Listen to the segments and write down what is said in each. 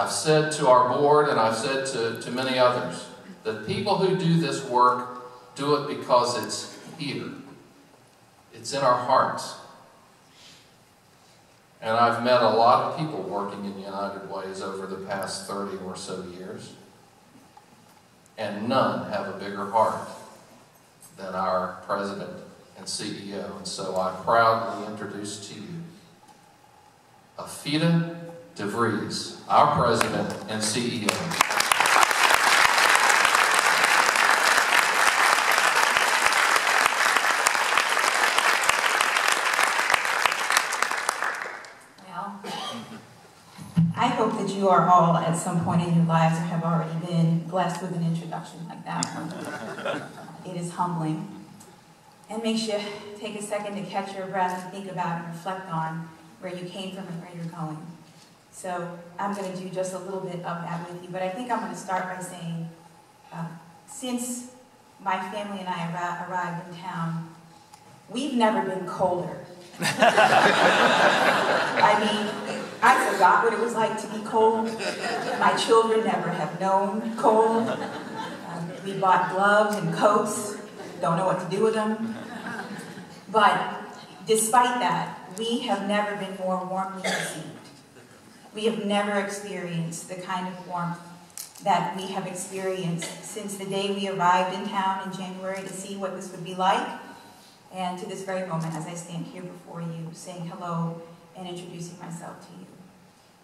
I've said to our board, and I've said to many others, that people who do this work do it because it's here. It's in our hearts. And I've met a lot of people working in United Ways over the past 30 or so years, and none have a bigger heart than our president and CEO. And so I proudly introduce to you Afira DeVries, our president and CEO. I hope that you are all at some point in your lives or have already been blessed with an introduction like that one. It is humbling and makes you take a second to catch your breath and think about and reflect on where you came from and where you're going. So I'm going to do just a little bit of that with you, but I think I'm going to start by saying, since my family and I arrived in town, we've never been colder. I mean, I forgot what it was like to be cold. My children never have known cold. We bought gloves and coats, don't know what to do with them. But despite that, we have never been more warmly received. We have never experienced the kind of warmth that we have experienced since the day we arrived in town in January to see what this would be like, and to this very moment as I stand here before you saying hello and introducing myself to you.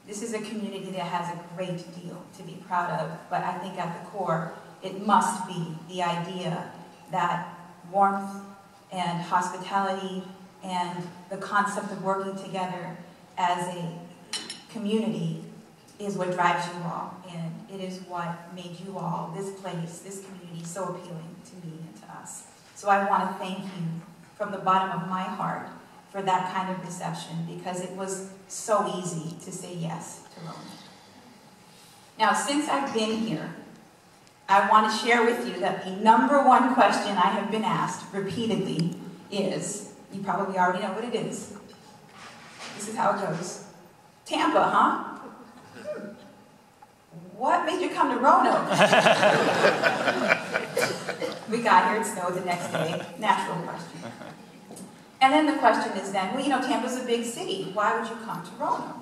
This is a community that has a great deal to be proud of, but I think at the core, it must be the idea that warmth and hospitality and the concept of working together as a community is what drives you all, and it is what made you all, this place, this community, so appealing to me and to us. So I want to thank you from the bottom of my heart for that kind of reception, because it was so easy to say yes to Roanoke. Now, since I've been here, I want to share with you that the #1 question I have been asked repeatedly is, you probably already know what it is. This is how it goes. Tampa, huh? What made you come to Roanoke? We got here, it snowed the next day. Natural question. And then the question is then, well, you know, Tampa's a big city. Why would you come to Roanoke?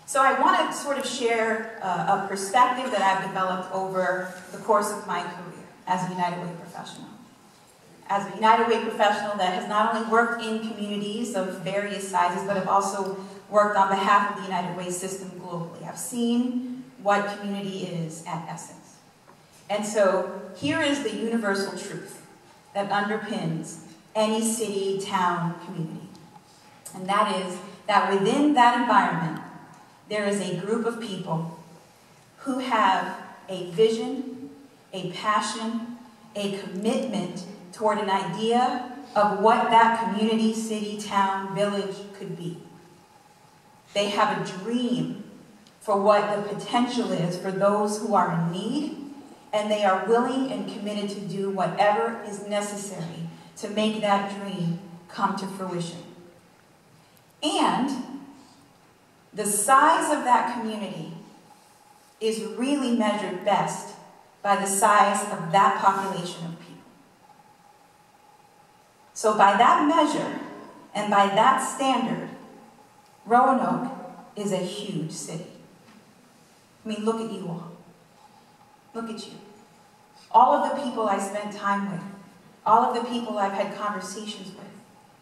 So I want to sort of share a perspective that I've developed over the course of my career as a United Way professional. As a United Way professional that has not only worked in communities of various sizes, but have also worked on behalf of the United Way system globally. I've seen what community is at essence. And so here is the universal truth that underpins any city, town, community. And that is that within that environment, there is a group of people who have a vision, a passion, a commitment toward an idea of what that community, city, town, village could be. They have a dream for what the potential is for those who are in need, and they are willing and committed to do whatever is necessary to make that dream come to fruition. And the size of that community is really measured best by the size of that population of people. So by that measure, and by that standard, Roanoke is a huge city. I mean, look at you all. Look at you. All of the people I spent time with, all of the people I've had conversations with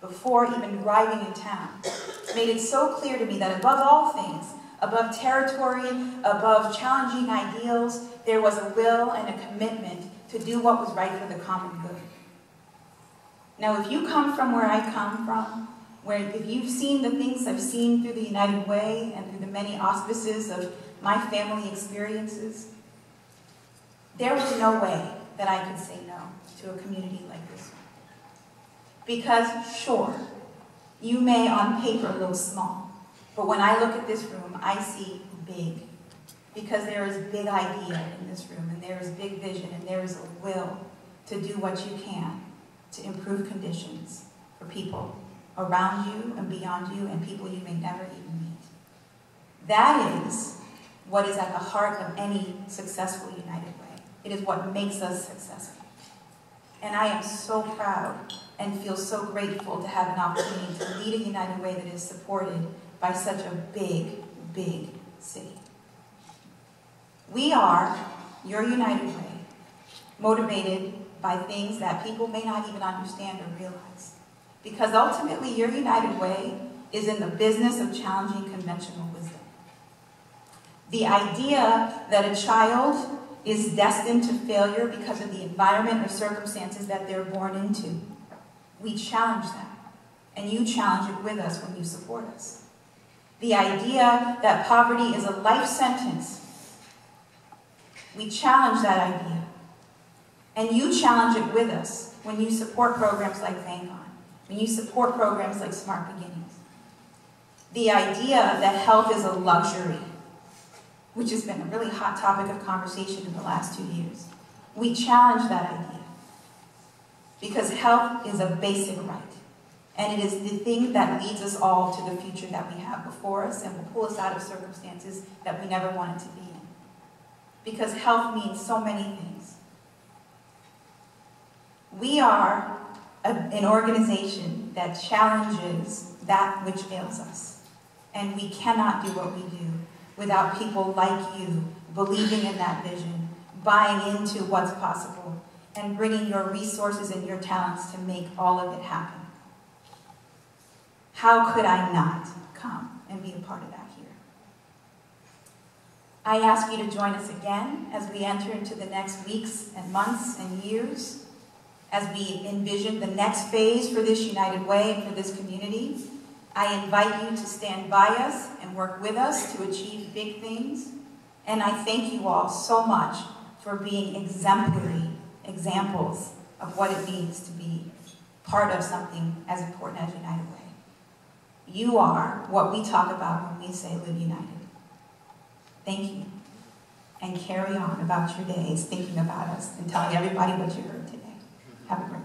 before even arriving in town, made it so clear to me that above all things, above territory, above challenging ideals, there was a will and a commitment to do what was right for the common good. Now, if you come from where I come from, if you've seen the things I've seen through the United Way and through the many auspices of my family experiences, there was no way that I could say no to a community like this one. Because, sure, you may on paper look small, but when I look at this room, I see big. Because there is big idea in this room, and there is big vision, and there is a will to do what you can to improve conditions for people around you and beyond you, and people you may never even meet. That is what is at the heart of any successful United Way. It is what makes us successful. And I am so proud and feel so grateful to have an opportunity to lead a United Way that is supported by such a big, big city. We are, your United Way, motivated by things that people may not even understand or realize. Because ultimately, your United Way is in the business of challenging conventional wisdom. The idea that a child is destined to failure because of the environment or circumstances that they're born into, we challenge that. And you challenge it with us when you support us. The idea that poverty is a life sentence, we challenge that idea. And you challenge it with us when you support programs like Thank On, when you support programs like Smart Beginnings. The idea that health is a luxury, which has been a really hot topic of conversation in the last 2 years. We challenge that idea because health is a basic right. And it is the thing that leads us all to the future that we have before us and will pull us out of circumstances that we never wanted to be in. Because health means so many things. We are an organization that challenges that which ails us. And we cannot do what we do without people like you believing in that vision, buying into what's possible, and bringing your resources and your talents to make all of it happen. How could I not come and be a part of that here? I ask you to join us again as we enter into the next weeks and months and years, as we envision the next phase for this United Way and for this community. I invite you to stand by us and work with us to achieve big things. And I thank you all so much for being exemplary examples of what it means to be part of something as important as United Way. You are what we talk about when we say live united. Thank you. And carry on about your days thinking about us and telling everybody what you heard today. Have a great day.